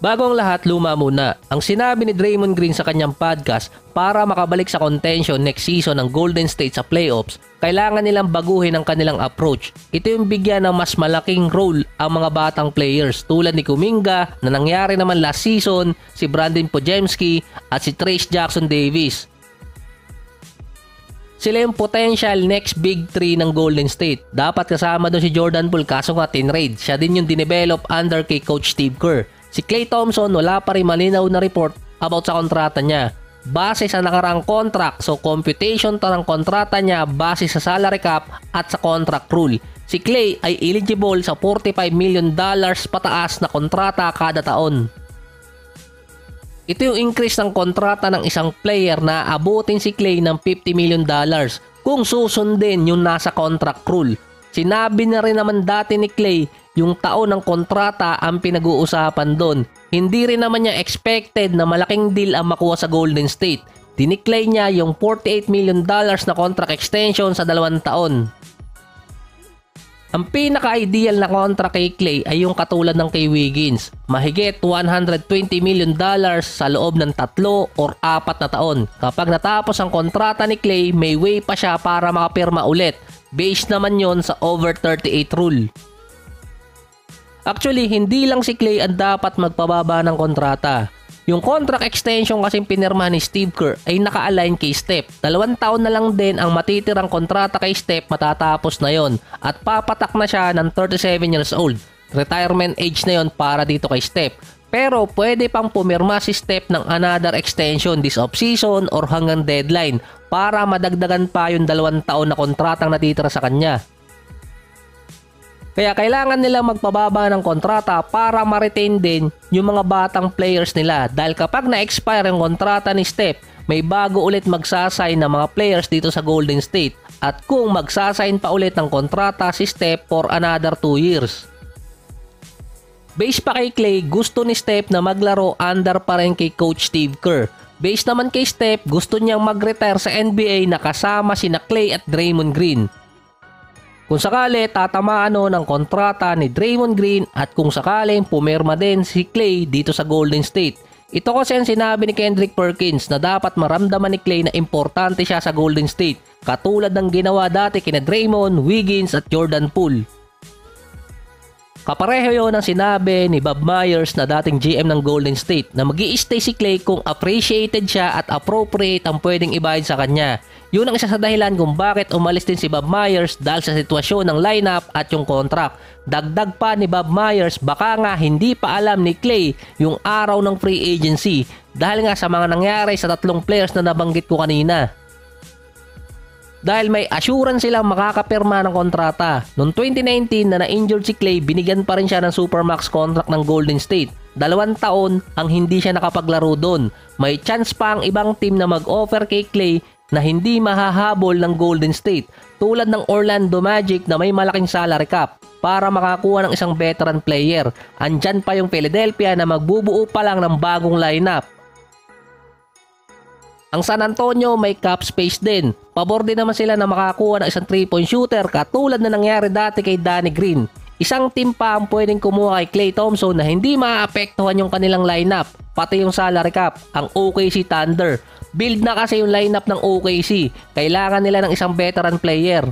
Bago ang lahat, luma muna. Ang sinabi ni Draymond Green sa kanyang podcast, para makabalik sa contention next season ng Golden State sa playoffs, kailangan nilang baguhin ang kanilang approach. Ito yung bigyan ng mas malaking role ang mga batang players tulad ni Kuminga na nangyari naman last season, si Brandon Podziemski at si Trayce Jackson-Davis. Sila yung potential next big 3 ng Golden State. Dapat kasama doon si Jordan Poole kaso nga tinrade. Siya din yung dinevelop under kay Coach Steve Kerr. Si Klay Thompson wala pa rin malinaw na report about sa kontrata niya. Base sa nakaraang contract, so computation to ng kontrata niya base sa salary cap at sa contract rule. Si Klay ay eligible sa $45 million pataas na kontrata kada taon. Ito yung increase ng kontrata ng isang player na abutin si Klay ng $50 million kung susundin yung nasa contract rule. Sinabi na rin naman dati ni Klay yung taon ng kontrata ang pinag-uusapan doon. Hindi rin naman niya expected na malaking deal ang makuha sa Golden State. Diniklay niya yung $48 million na contract extension sa 2 taon. Ang pinaka-ideal na contract kay Klay ay yung katulad ng kay Wiggins. Mahigit $120 million sa loob ng 3 or 4 na taon. Kapag natapos ang kontrata ni Klay, may way pa siya para makapirma ulit. Based naman yon sa over 38 rule. Actually, hindi lang si Klay ang dapat magpababa ng kontrata. Yung contract extension kasing pinirma ni Steve Kerr ay naka-align kay Steph. 2 taon na lang din ang matitirang kontrata kay Steph matatapos na yon at papatak na siya ng 37 years old. Retirement age na yon para dito kay Steph. Pero pwede pang pumirma si Steph ng another extension this offseason or hanggang deadline para madagdagan pa yung 2 taon na kontratang natitira sa kanya. Kaya kailangan nila magpababa ng kontrata para ma-retain din yung mga batang players nila dahil kapag na-expire yung kontrata ni Steph, may bago ulit magsasign na mga players dito sa Golden State at kung magsasign pa ulit ng kontrata si Steph for another 2 years. Based pa kay Klay, gusto ni Steph na maglaro under pa rin kay Coach Steve Kerr. Based naman kay Steph, gusto niyang mag-retire sa NBA na kasama sina Klay at Draymond Green. Kung sakali tatamaan ng kontrata ni Draymond Green at kung sakaling pumirma din si Klay dito sa Golden State. Ito kasi ang sinabi ni Kendrick Perkins na dapat maramdaman ni Klay na importante siya sa Golden State katulad ng ginawa dati kina Draymond, Wiggins at Jordan Poole. Kapareho yun ang sinabi ni Bob Myers na dating GM ng Golden State na mag-i-stay si Klay kung appreciated siya at appropriate ang pwedeng ibayad sa kanya. Yun ang isa sa dahilan kung bakit umalis din si Bob Myers dahil sa sitwasyon ng lineup at yung contract. Dagdag pa ni Bob Myers, baka nga hindi pa alam ni Klay yung araw ng free agency dahil nga sa mga nangyari sa 3 players na nabanggit ko kanina. Dahil may assurance silang makakapirma ng kontrata. Noong 2019 na na-injured si Klay, binigyan pa rin siya ng Supermax contract ng Golden State. 2 taon ang hindi siya nakapaglaro doon. May chance pa ang ibang team na mag-offer kay Klay na hindi mahahabol ng Golden State tulad ng Orlando Magic na may malaking salary cap para makakuha ng isang veteran player. Andyan pa yung Philadelphia na magbubuo pa lang ng bagong lineup. Ang San Antonio may cap space din. Pabor din naman sila na makakuha ng isang 3-point shooter katulad na nangyari dati kay Danny Green. Isang team pa ang pwedeng kumuha kay Klay Thompson na hindi maapektuhan yung kanilang lineup, pati yung salary cap, ang OKC Thunder. Build na kasi yung lineup ng OKC. Kailangan nila ng isang veteran player.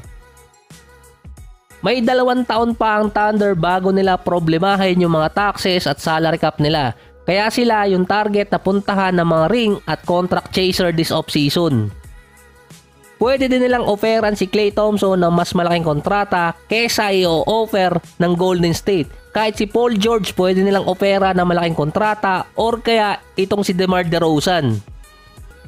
May 2 taon pa ang Thunder bago nila problemahin yung mga taxes at salary cap nila. Kaya sila yung target na puntahan ng mga ring at contract chaser this offseason. Pwede din nilang offeran si Klay Thompson ng mas malaking kontrata kesa i-offer ng Golden State. Kahit si Paul George pwede nilang offeran ng malaking kontrata or kaya itong si DeMar DeRozan.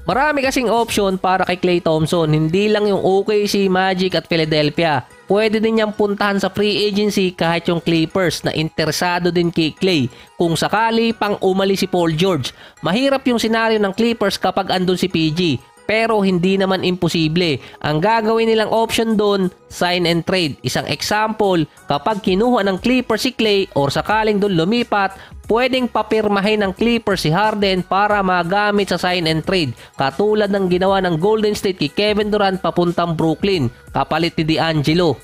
Marami kasing option para kay Klay Thompson, hindi lang yung OKC, Magic at Philadelphia. Pwede din niyang puntahan sa free agency kahit yung Clippers na interesado din kay Klay kung sakali pang umalis si Paul George. Mahirap yung senaryo ng Clippers kapag andun si PG. Pero hindi naman imposible. Ang gagawin nilang option doon, sign and trade. Isang example, kapag kinuha ng Clippers si Klay or sakaling doon lumipat, pwedeng papirmahin ng Clippers si Harden para magamit sa sign and trade. Katulad ng ginawa ng Golden State kay Kevin Durant papuntang Brooklyn, kapalit ni D'Angelo.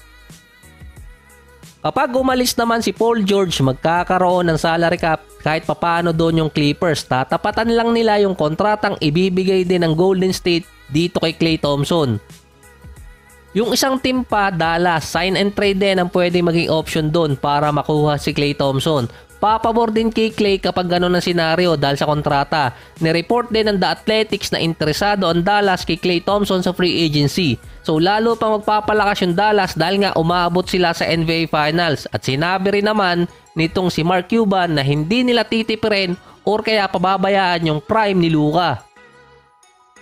Kapag umalis naman si Paul George, magkakaroon ng salary cap kahit papano doon yung Clippers. Tatapatan lang nila yung kontratang ibibigay din ng Golden State dito kay Klay Thompson. Yung isang team pa, Dallas, sign and trade din ang pwede maging option doon para makuha si Klay Thompson. Papabor din kay Klay kapag gano'n ang senaryo dahil sa kontrata. Nireport din ng The Athletics na interesado ang Dallas kay Klay Thompson sa free agency. So lalo pang magpapalakas yung Dallas dahil nga umaabot sila sa NBA Finals. At sinabi rin naman nitong si Mark Cuban na hindi nila titipirin or kaya pababayaan yung prime ni Luka.